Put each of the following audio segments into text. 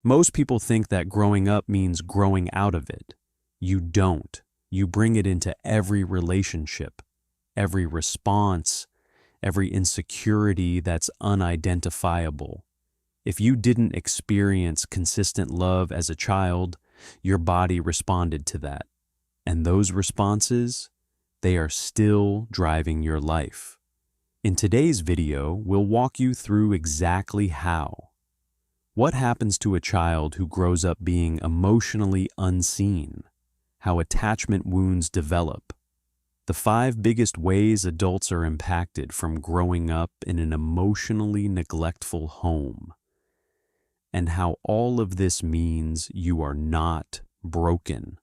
Most people think that growing up means growing out of it. You don't. You bring it into every relationship, every response, every insecurity that's unidentifiable. If you didn't experience consistent love as a child, your body responded to that. And those responses, they are still driving your life. In today's video, we'll walk you through exactly how. What happens to a child who grows up being emotionally unseen? How attachment wounds develop? The 5 biggest ways adults are impacted from growing up in an emotionally neglectful home. And how all of this means you are not broken.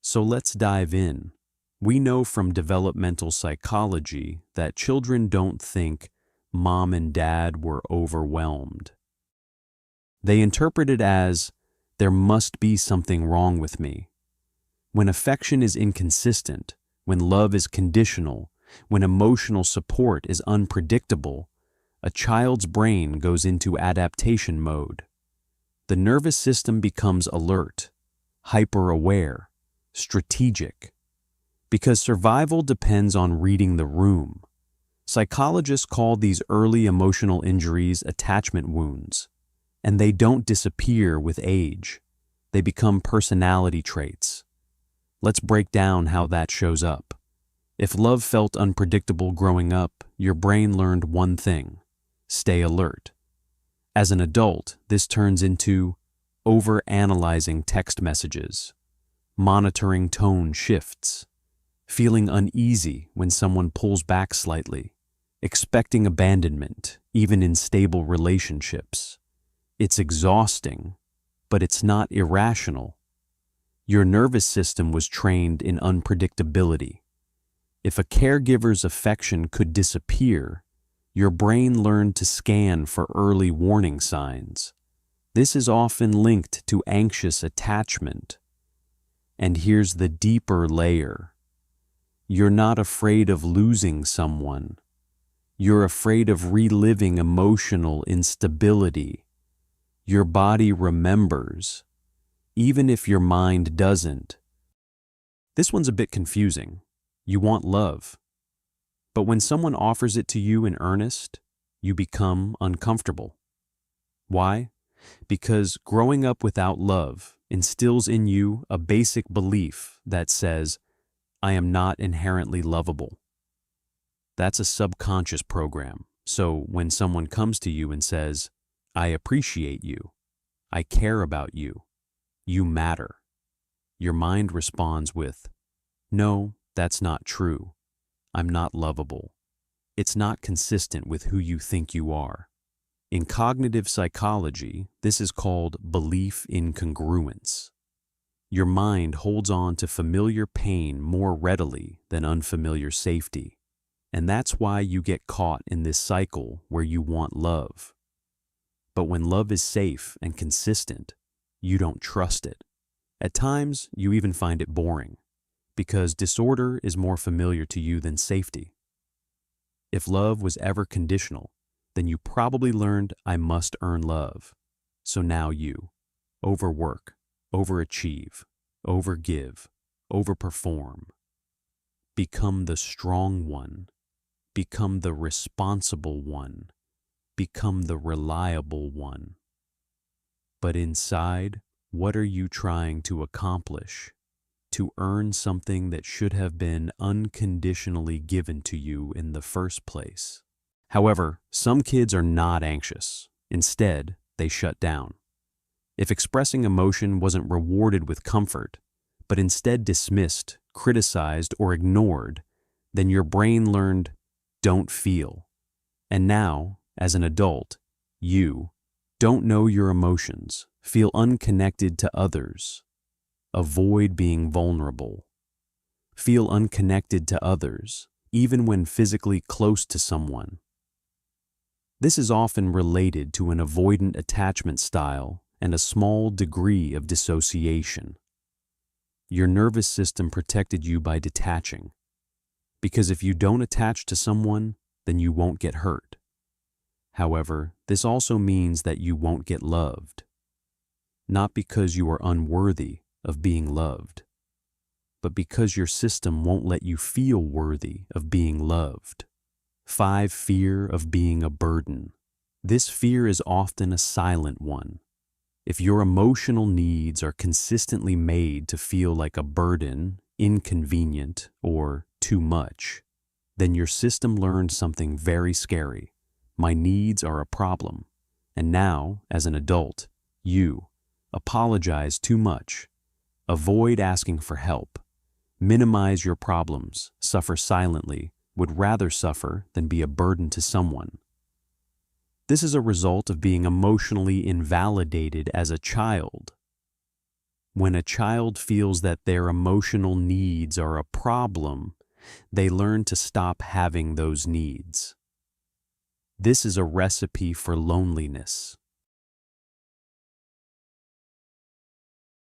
So let's dive in. We know from developmental psychology that children don't think mom and dad were overwhelmed. They interpret it as, there must be something wrong with me. When affection is inconsistent, when love is conditional, when emotional support is unpredictable, a child's brain goes into adaptation mode. The nervous system becomes alert, hyper-aware, strategic, because survival depends on reading the room. Psychologists call these early emotional injuries attachment wounds, and they don't disappear with age. They become personality traits. Let's break down how that shows up. If love felt unpredictable growing up, your brain learned one thing: stay alert. As an adult, this turns into over-analyzing text messages, monitoring tone shifts, feeling uneasy when someone pulls back slightly, expecting abandonment, even in stable relationships. It's exhausting, but it's not irrational. Your nervous system was trained in unpredictability. If a caregiver's affection could disappear, your brain learned to scan for early warning signs. This is often linked to anxious attachment. And here's the deeper layer. You're not afraid of losing someone. You're afraid of reliving emotional instability. Your body remembers, even if your mind doesn't. This one's a bit confusing. You want love. But when someone offers it to you in earnest, you become uncomfortable. Why? Because growing up without love instills in you a basic belief that says, I am not inherently lovable. That's a subconscious program. So when someone comes to you and says, I appreciate you, I care about you, you matter, your mind responds with, no, that's not true. I'm not lovable. It's not consistent with who you think you are. In cognitive psychology, this is called belief incongruence. Your mind holds on to familiar pain more readily than unfamiliar safety. And that's why you get caught in this cycle where you want love. But when love is safe and consistent, you don't trust it. At times, you even find it boring, because disorder is more familiar to you than safety. If love was ever conditional, then you probably learned I must earn love. So now you overwork, overachieve, overgive, overperform. Become the strong one. Become the responsible one. Become the reliable one. But inside, what are you trying to accomplish? To earn something that should have been unconditionally given to you in the first place. However, some kids are not anxious. Instead, they shut down. If expressing emotion wasn't rewarded with comfort, but instead dismissed, criticized, or ignored, then your brain learned, don't feel. And now, as an adult, you don't know your emotions, feel unconnected to others, avoid being vulnerable, feel unconnected to others, even when physically close to someone. This is often related to an avoidant attachment style and a small degree of dissociation. Your nervous system protected you by detaching, because if you don't attach to someone, then you won't get hurt. However, this also means that you won't get loved. not because you are unworthy of being loved, but because your system won't let you feel worthy of being loved. 5. Fear of being a burden. This fear is often a silent one. If your emotional needs are consistently made to feel like a burden, inconvenient, or too much, then your system learned something very scary. My needs are a problem. And now, as an adult, you apologize too much, avoid asking for help, minimize your problems, suffer silently, would rather suffer than be a burden to someone. This is a result of being emotionally invalidated as a child. When a child feels that their emotional needs are a problem, they learn to stop having those needs. This is a recipe for loneliness.